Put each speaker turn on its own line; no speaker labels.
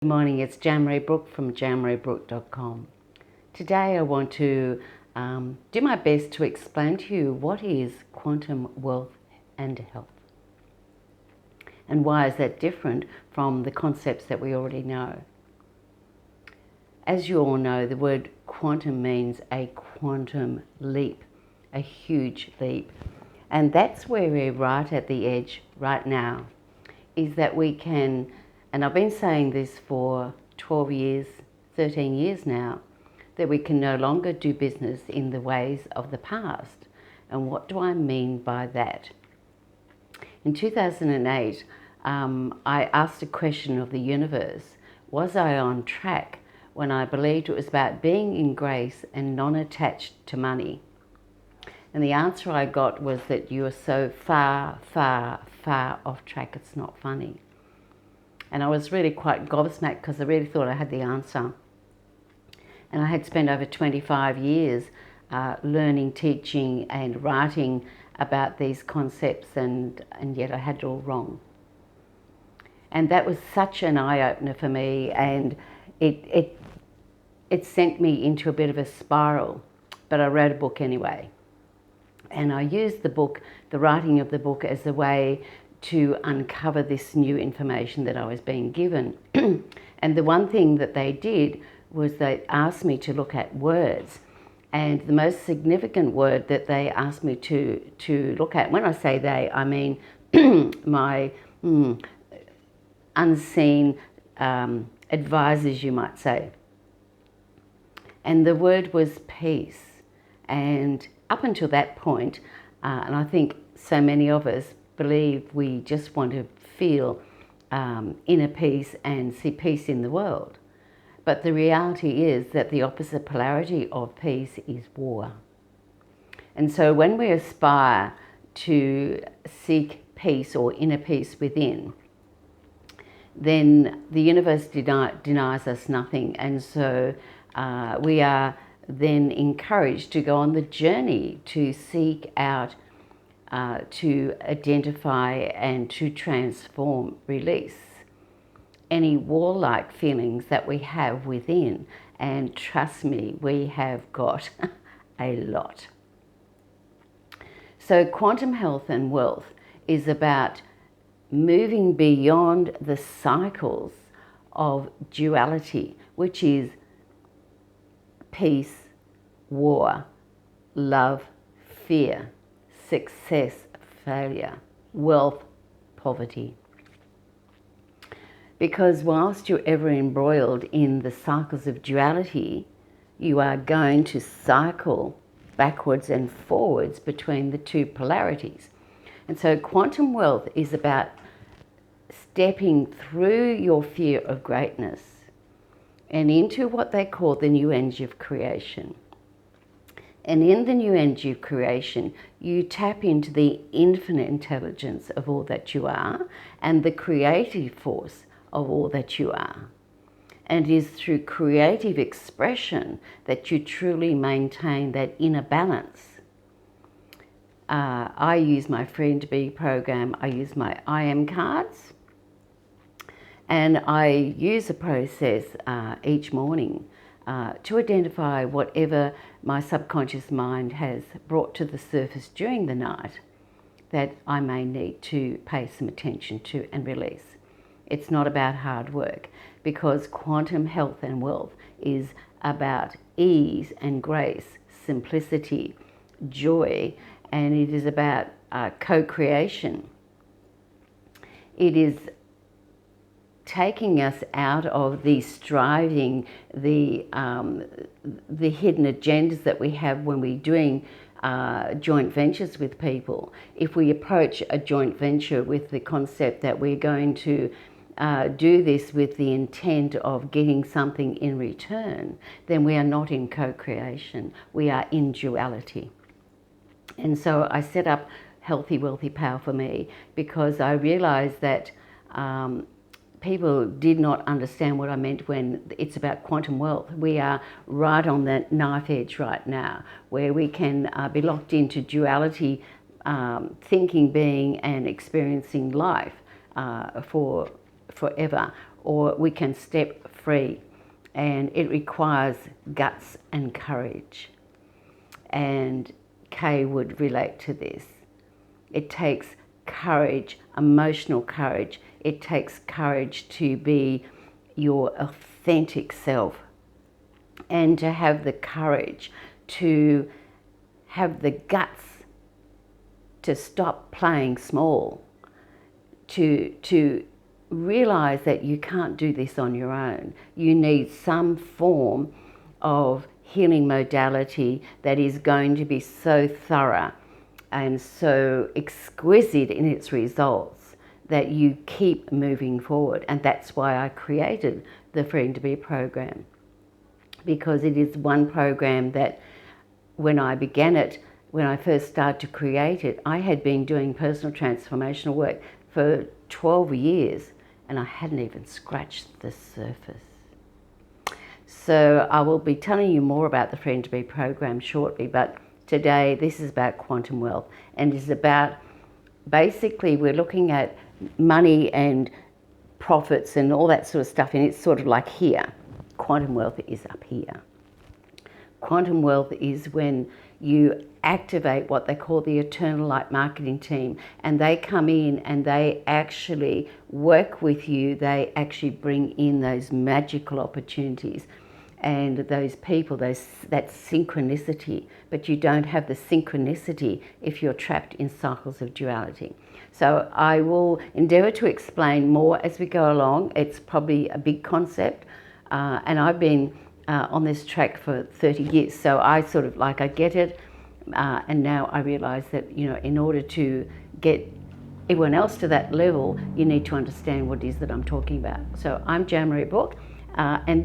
Good morning, it's Jan-Marie Brooke from janmariebrooke.com. Today I want to do my best to explain to you what is quantum wealth and health, and why is that different from the concepts that we already know. As you all know, the word quantum means a quantum leap, a huge leap, and that's where we're right at the edge right now, is that we can. And I've been saying this for 12 years, 13 years now, that we can no longer do business in the ways of the past. And what do I mean by that? In 2008, I asked a question of the universe: was I on track when I believed it was about being in grace and non-attached to money? And the answer I got was that you are so far, far, far off track, it's not funny. And I was really quite gobsmacked because I really thought I had the answer. And I had spent over 25 years learning, teaching and writing about these concepts, and yet I had it all wrong. And that was such an eye-opener for me, and it sent me into a bit of a spiral. But I wrote a book anyway. And I used the book, the writing of the book, as a way to uncover this new information that I was being given. And the one thing that they did was they asked me to look at words. And the most significant word that they asked me to look at, when I say they, I mean my unseen advisors, you might say. And the word was peace. And up until that point, and I think so many of us believe we just want to feel inner peace and see peace in the world. But the reality is that the opposite polarity of peace is war. And so when we aspire to seek peace or inner peace within, then the universe denies us nothing. And so we are then encouraged to go on the journey to seek out, to identify and to transform, release any warlike feelings that we have within. And trust me, we have got a lot. So quantum health and wealth is about moving beyond the cycles of duality, which is peace, war, love, fear, success, failure, wealth, poverty. Because whilst you're ever embroiled in the cycles of duality, you are going to cycle backwards and forwards between the two polarities. And so quantum wealth is about stepping through your fear of greatness and into what they call the new energy of creation. And in the new energy of creation, you tap into the infinite intelligence of all that you are and the creative force of all that you are. And it is through creative expression that you truly maintain that inner balance. I use my Free to Be program, I use my I Am cards, and I use a process each morning to identify whatever my subconscious mind has brought to the surface during the night that I may need to pay some attention to and release. It's not about hard work, because quantum health and wealth is about ease and grace, simplicity, joy, and it is about co-creation. It is taking us out of the striving, the hidden agendas that we have when we're doing joint ventures with people. If we approach a joint venture with the concept that we're going to do this with the intent of getting something in return, then we are not in co-creation, we are in duality. And so I set up Healthy, Wealthy, Powerful Me because I realized that people did not understand what I meant when it's about quantum wealth. We are right on that knife edge right now, where we can be locked into duality, thinking, being and experiencing life for forever, or we can step free. And it requires guts and courage. And Kay would relate to this. It takes courage, emotional courage. It takes courage to be your authentic self, and to have the courage to have the guts to stop playing small, to realize that you can't do this on your own. You need some form of healing modality that is going to be so thorough and so exquisite in its results that you keep moving forward. And that's why I created the Freedom to Be program, because it is one program that when I began it, when I first started to create it, I had been doing personal transformational work for 12 years and I hadn't even scratched the surface. So I will be telling you more about the Freedom to Be program shortly, but today this is about quantum wealth, and it's about, basically we're looking at money and profits and all that sort of stuff, and it's sort of like here. Quantum wealth is up here. Quantum wealth is when you activate what they call the Eternal Light Marketing Team, and they come in and they actually work with you. They actually bring in those magical opportunities and those people, that synchronicity, but you don't have the synchronicity if you're trapped in cycles of duality. So I will endeavour to explain more as we go along. It's probably a big concept, and I've been on this track for 30 years, so I sort of I get it, and now I realise that, you know, in order to get everyone else to that level, you need to understand what it is that I'm talking about. So I'm Jan Marie Brooke, and